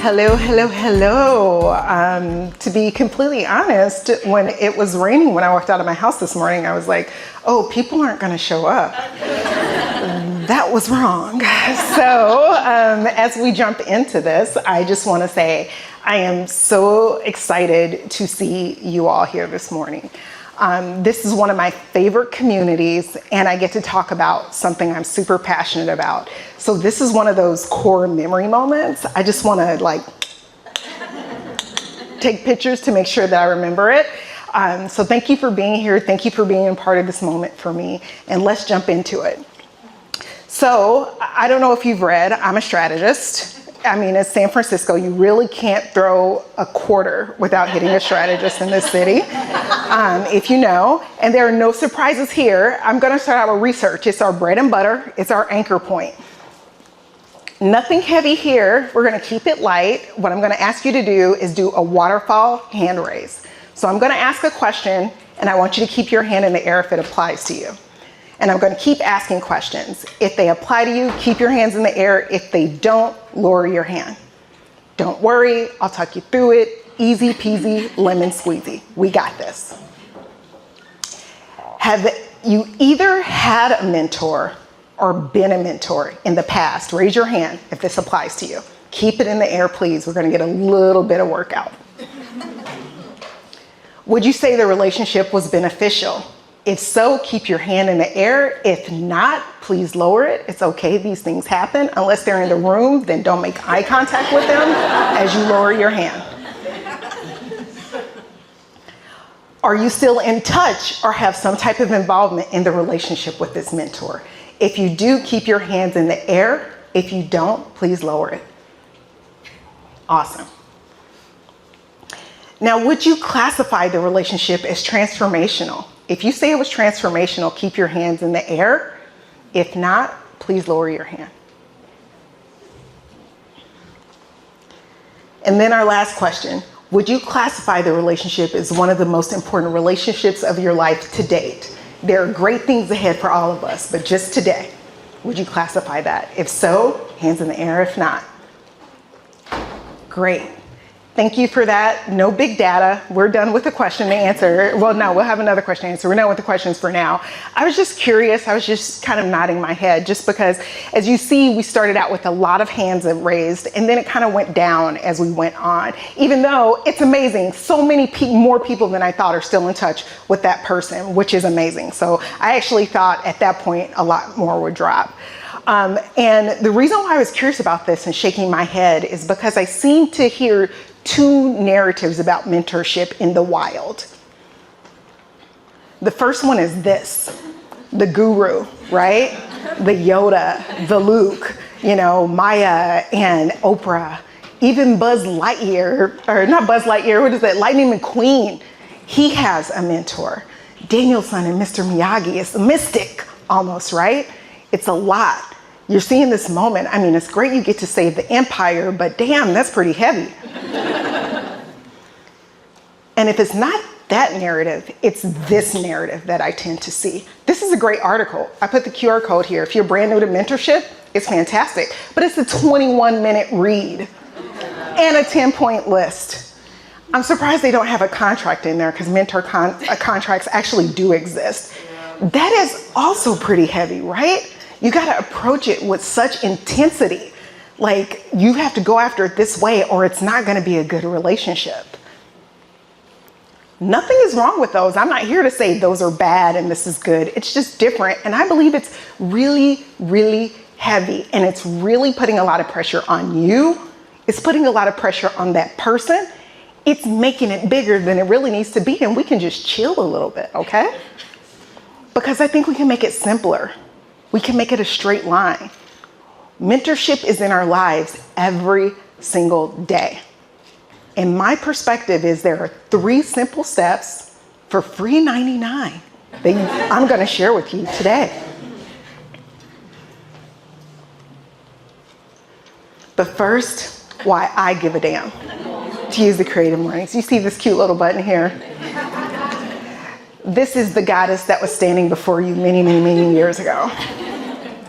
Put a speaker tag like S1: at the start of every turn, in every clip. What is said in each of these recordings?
S1: Hello, hello, hello. To be completely honest, when it was raining when I walked out of my house this morning, I was like, oh, people aren't going to show up. That was wrong. So as we jump into this, I just want to say I am so excited to see you all here this morning. This is one of my favorite communities, and I get to talk about something I'm super passionate about. So this is one of those core memory moments. I just want to take pictures to make sure that I remember it. So thank you for being here. Thank you for being a part of this moment for me. And let's jump into it. So I don't know if you've read, I'm a strategist. I mean, in San Francisco, you really can't throw a quarter without hitting a strategist in this city, if you know. And there are no surprises here. I'm going to start out with research. It's our bread and butter. It's our anchor point. Nothing heavy here. We're going to keep it light. What I'm going to ask you to do is do a waterfall hand raise. So I'm going to ask a question, and I want you to keep your hand in the air if it applies to you. And I'm going to keep asking questions. If they apply to you, keep your hands in the air. If they don't, lower your hand. Don't worry, I'll talk you through it. Easy peasy, lemon squeezy. We got this. Have you either had a mentor or been a mentor in the past? Raise your hand if this applies to you. Keep it in the air, please. We're going to get a little bit of workout. Would you say the relationship was beneficial? If so, keep your hand in the air. If not, please lower it. It's okay, these things happen. Unless they're in the room, then don't make eye contact with them as you lower your hand. Are you still in touch or have some type of involvement in the relationship with this mentor? If you do, keep your hands in the air. If you don't, please lower it. Awesome. Now, would you classify the relationship as transformational? If you say it was transformational, keep your hands in the air. If not, please lower your hand. And then our last question, would you classify the relationship as one of the most important relationships of your life to date? There are great things ahead for all of us, but just today, would you classify that? If so, hands in the air. If not, great. Thank you for that. No big data. We're done with the question and answer. Well, no, we'll have another question and answer. We're done with the questions for now. I was just curious. I was just kind of nodding my head just because, as you see, we started out with a lot of hands raised, and then it kind of went down as we went on. Even though it's amazing, so many more people than I thought are still in touch with that person, which is amazing. So I actually thought at that point a lot more would drop. And the reason why I was curious about this and shaking my head is because I seem to hear two narratives about mentorship in the wild. The first one is this, the guru, right? The Yoda, the Luke, Maya and Oprah, even Buzz Lightyear, or not Buzz Lightyear, what is that? Lightning McQueen. He has a mentor. Danielson and Mr. Miyagi is a mystic almost, right? It's a lot. You're seeing this moment. I mean, it's great you get to save the empire, but damn, that's pretty heavy. And if it's not that narrative, it's this narrative that I tend to see. This is a great article. I put the QR code here. If you're brand new to mentorship, it's fantastic. But it's a 21-minute read and a 10-point list. I'm surprised they don't have a contract in there because mentor contracts actually do exist. That is also pretty heavy, right? You got to approach it with such intensity. Like, you have to go after it this way or it's not going to be a good relationship. Nothing is wrong with those. I'm not here to say those are bad and this is good. It's just different. And I believe it's really, really heavy. And it's really putting a lot of pressure on you. It's putting a lot of pressure on that person. It's making it bigger than it really needs to be. And we can just chill a little bit, okay? Because I think we can make it simpler. We can make it a straight line. Mentorship is in our lives every single day. And my perspective is there are 3 simple steps for free 99 that I'm going to share with you today. But first, why I give a damn, to use the Creative Mornings. You see this cute little button here? This is the goddess that was standing before you many, many, many years ago.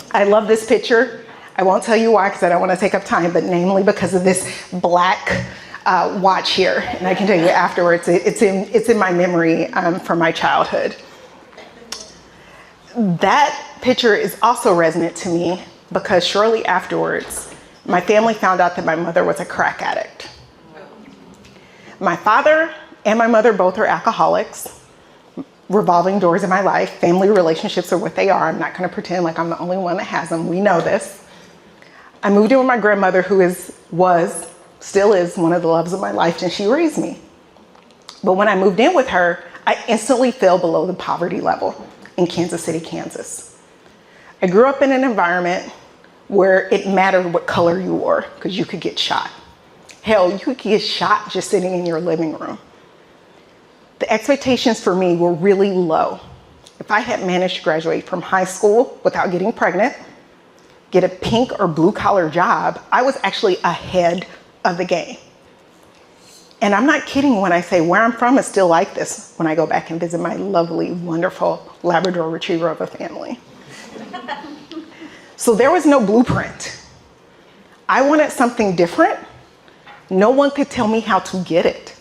S1: I love this picture. I won't tell you why because I don't want to take up time, but namely because of this black watch here. And I can tell you afterwards, it's in my memory from my childhood. That picture is also resonant to me because shortly afterwards, my family found out that my mother was a crack addict. My father and my mother both are alcoholics. Revolving doors in my life. Family relationships are what they are. I'm not going to pretend like I'm the only one that has them. We know this. I moved in with my grandmother, who still is one of the loves of my life, and she raised me. But when I moved in with her, I instantly fell below the poverty level in Kansas City, Kansas. I grew up in an environment where it mattered what color you wore because you could get shot. Hell, you could get shot just sitting in your living room. The expectations for me were really low. If I had managed to graduate from high school without getting pregnant, get a pink or blue collar job, I was actually ahead of the game. And I'm not kidding when I say where I'm from is still like this when I go back and visit my lovely, wonderful Labrador Retriever of a family. So there was no blueprint. I wanted something different. No one could tell me how to get it.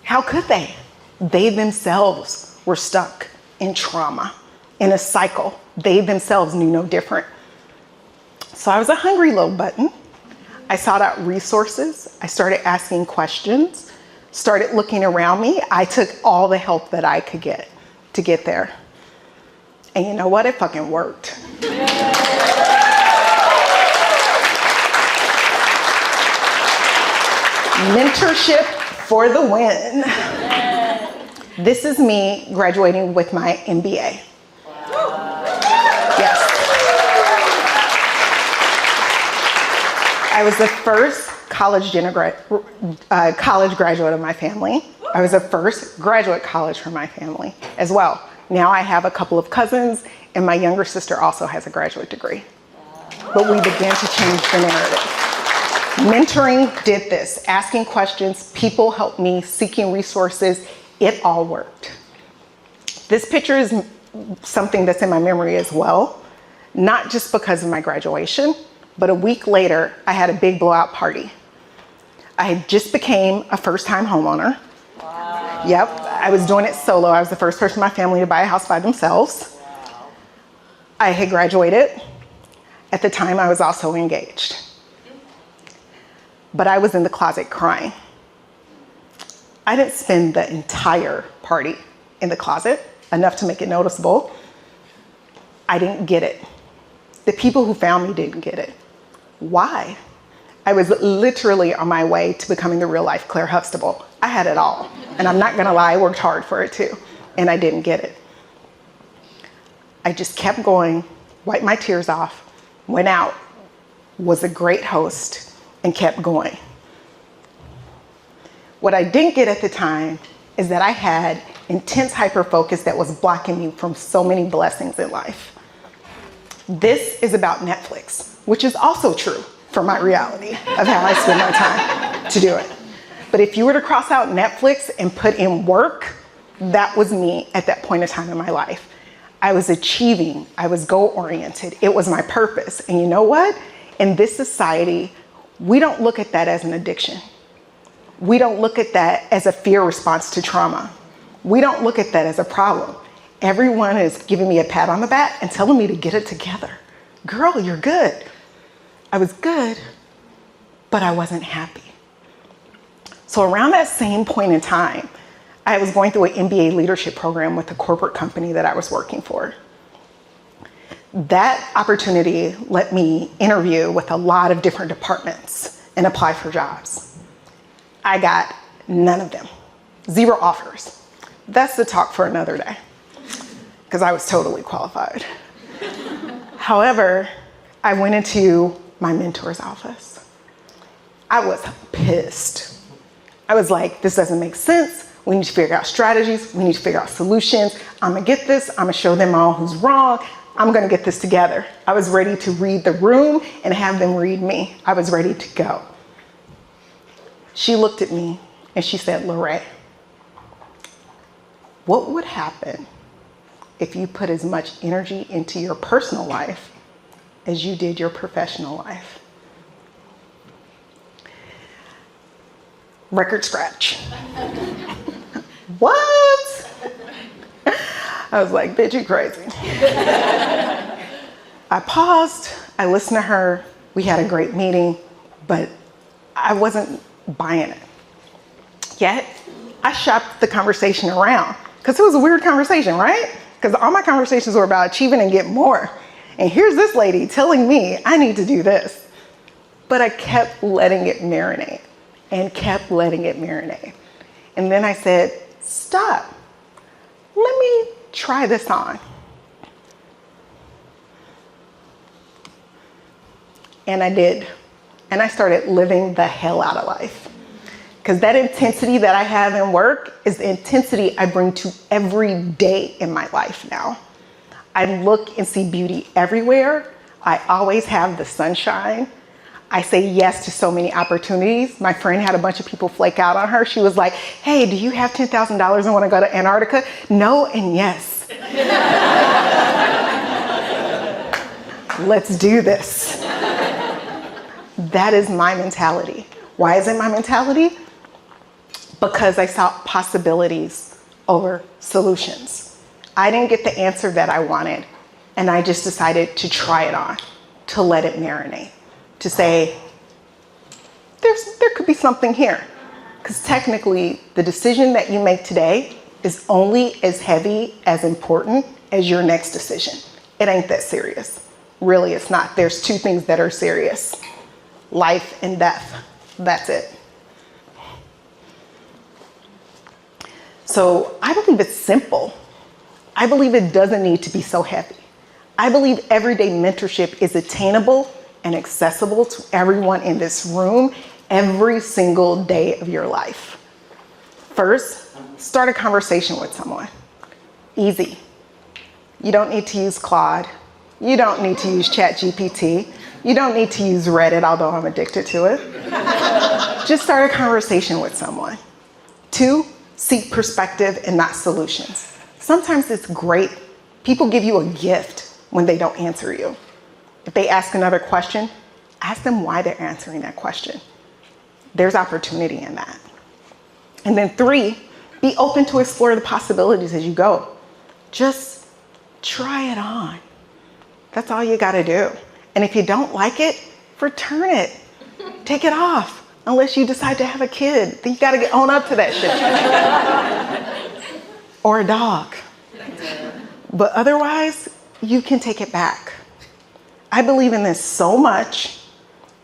S1: How could they? They themselves were stuck in trauma, in a cycle. They themselves knew no different. So I was a hungry little button. I sought out resources. I started asking questions, started looking around me. I took all the help that I could get to get there. And you know what? It fucking worked. Mentorship for the win. This is me graduating with my MBA. Yes. I was the first college graduate of my family. I was the first graduate college from my family as well. Now I have a couple of cousins, and my younger sister also has a graduate degree. But we began to change the narrative. Mentoring did this. Asking questions, people helped me, seeking resources. It all worked. This picture is something that's in my memory as well, not just because of my graduation, but a week later, I had a big blowout party. I had just became a first-time homeowner. Wow. Yep, I was doing it solo. I was the first person in my family to buy a house by themselves. Wow. I had graduated. At the time, I was also engaged. But I was in the closet crying. I didn't spend the entire party in the closet, enough to make it noticeable. I didn't get it. The people who found me didn't get it. Why? I was literally on my way to becoming the real life Claire Huxtable. I had it all. And I'm not gonna lie, I worked hard for it too. And I didn't get it. I just kept going, wiped my tears off, went out, was a great host, and kept going. What I didn't get at the time is that I had intense hyper-focus that was blocking me from so many blessings in life. This is about Netflix, which is also true for my reality of how I spend my time to do it. But if you were to cross out Netflix and put in work, that was me at that point in time in my life. I was achieving, I was goal-oriented, it was my purpose. And you know what? In this society, we don't look at that as an addiction. We don't look at that as a fear response to trauma. We don't look at that as a problem. Everyone is giving me a pat on the back and telling me to get it together. Girl, you're good. I was good, but I wasn't happy. So around that same point in time, I was going through an MBA leadership program with the corporate company that I was working for. That opportunity let me interview with a lot of different departments and apply for jobs. I got none of them, 0 offers. That's the talk for another day, because I was totally qualified. However, I went into my mentor's office. I was pissed. I was like, this doesn't make sense. We need to figure out strategies. We need to figure out solutions. I'm gonna get this. I'm gonna show them all who's wrong. I'm gonna get this together. I was ready to read the room and have them read me. I was ready to go. She looked at me and she said, Loree, what would happen if you put as much energy into your personal life as you did your professional life. Record scratch. What? I was like, bitch, you crazy. I paused, I listened to her, we had a great meeting, but I wasn't buying it. Yet, I shopped the conversation around, because it was a weird conversation, right? Because all my conversations were about achieving and getting more. And here's this lady telling me I need to do this. But I kept letting it marinate and kept letting it marinate. And then I said, stop, let me try this on. And I did. And I started living the hell out of life. Because that intensity that I have in work is the intensity I bring to every day in my life now. I look and see beauty everywhere. I always have the sunshine. I say yes to so many opportunities. My friend had a bunch of people flake out on her. She was like, hey, do you have $10,000 and want to go to Antarctica? No and yes. Let's do this. That is my mentality. Why is it my mentality? Because I saw possibilities over solutions. I didn't get the answer that I wanted, and I just decided to try it on, to let it marinate, to say, there could be something here. Because technically, the decision that you make today is only as heavy, as important as your next decision. It ain't that serious. Really, it's not. There's two things that are serious: life and death. That's it. So I believe it's simple. I believe it doesn't need to be so heavy. I believe everyday mentorship is attainable and accessible to everyone in this room every single day of your life. First, start a conversation with someone. Easy. You don't need to use Claude. You don't need to use ChatGPT. You don't need to use Reddit, although I'm addicted to it. Just start a conversation with someone. 2, seek perspective and not solutions. Sometimes it's great. People give you a gift when they don't answer you. If they ask another question, ask them why they're answering that question. There's opportunity in that. And then 3, be open to explore the possibilities as you go. Just try it on. That's all you gotta do. And if you don't like it, return it. Take it off. Unless you decide to have a kid, then you gotta own up to that shit. Or a dog. But otherwise, you can take it back. I believe in this so much.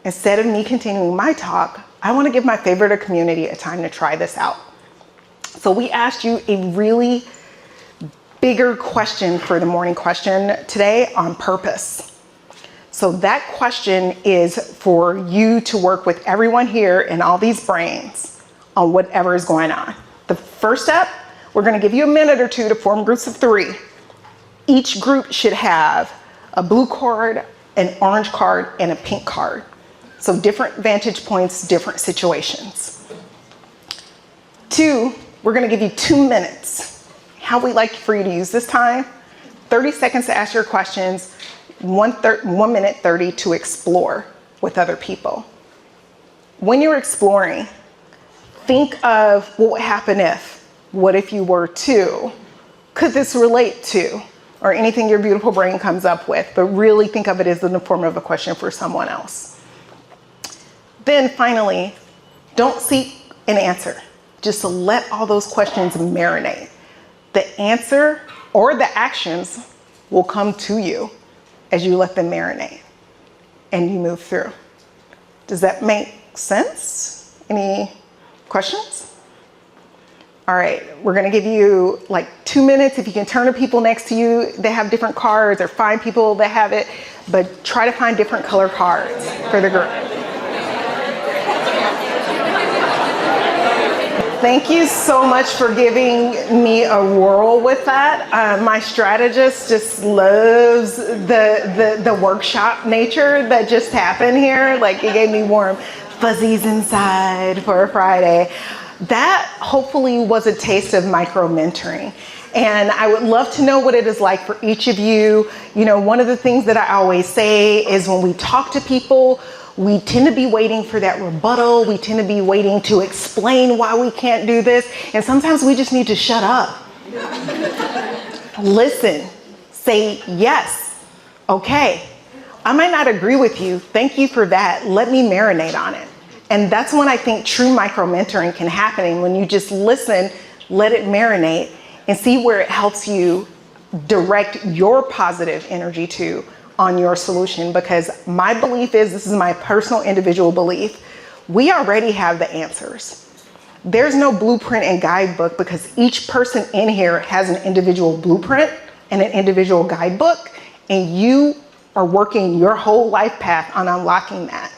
S1: Instead of me continuing my talk, I wanna give my favorite community a time to try this out. So we asked you a really bigger question for the morning question today on purpose. So that question is for you to work with everyone here and all these brains on whatever is going on. The first step, we're gonna give you a minute or 2 to form groups of 3. Each group should have a blue card, an orange card, and a pink card. So different vantage points, different situations. 2, we're gonna give you 2 minutes. How we like for you to use this time: 30 seconds to ask your questions, 1 minute 30 to explore with other people. When you're exploring, think of what would happen if, what if you were to, could this relate to, or anything your beautiful brain comes up with, but really think of it as in the form of a question for someone else. Then finally, don't seek an answer. Just let all those questions marinate. The answer or the actions will come to you as you let them marinate and you move through. Does that make sense? Any questions? All right, we're gonna give you like 2 minutes. If you can turn to people next to you that have different cards, or find people that have it, but try to find different color cards for the group. Thank you so much for giving me a whirl with that. My strategist just loves the workshop nature that just happened here. Like, it gave me warm fuzzies inside for a Friday. That hopefully was a taste of micro mentoring. And I would love to know what it is like for each of you. You know, one of the things that I always say is when we talk to people, we tend to be waiting for that rebuttal. We tend to be waiting to explain why we can't do this. And sometimes we just need to shut up. Listen, say yes, okay. I might not agree with you. Thank you for that. Let me marinate on it. And that's when I think true micro mentoring can happen, when you just listen, let it marinate, and see where it helps you direct your positive energy to on your solution. Because my belief is, this is my personal individual belief, we already have the answers. There's no blueprint and guidebook, because each person in here has an individual blueprint and an individual guidebook, and you are working your whole life path on unlocking that.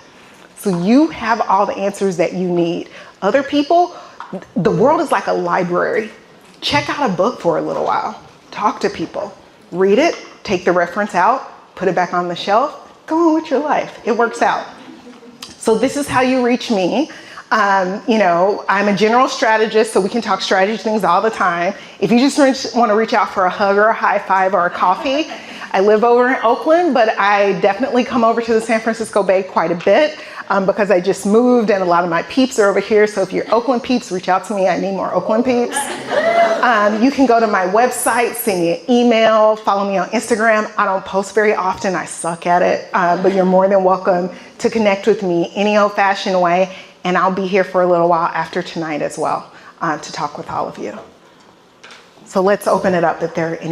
S1: So you have all the answers that you need. Other people, the world is like a library. Check out a book for a little while. Talk to people. Read it, take the reference out, put it back on the shelf, go on with your life. It works out. So this is how you reach me. You know, I'm a general strategist, so we can talk strategy things all the time. If you just want to reach out for a hug or a high five or a coffee, I live over in Oakland, but I definitely come over to the San Francisco Bay quite a bit because I just moved and a lot of my peeps are over here. So if you're Oakland peeps, reach out to me. I need more Oakland peeps. You can go to my website, send me an email, follow me on Instagram. I don't post very often. I suck at it, but you're more than welcome to connect with me any old fashioned way. And I'll be here for a little while after tonight as well to talk with all of you. So let's open it up if there are any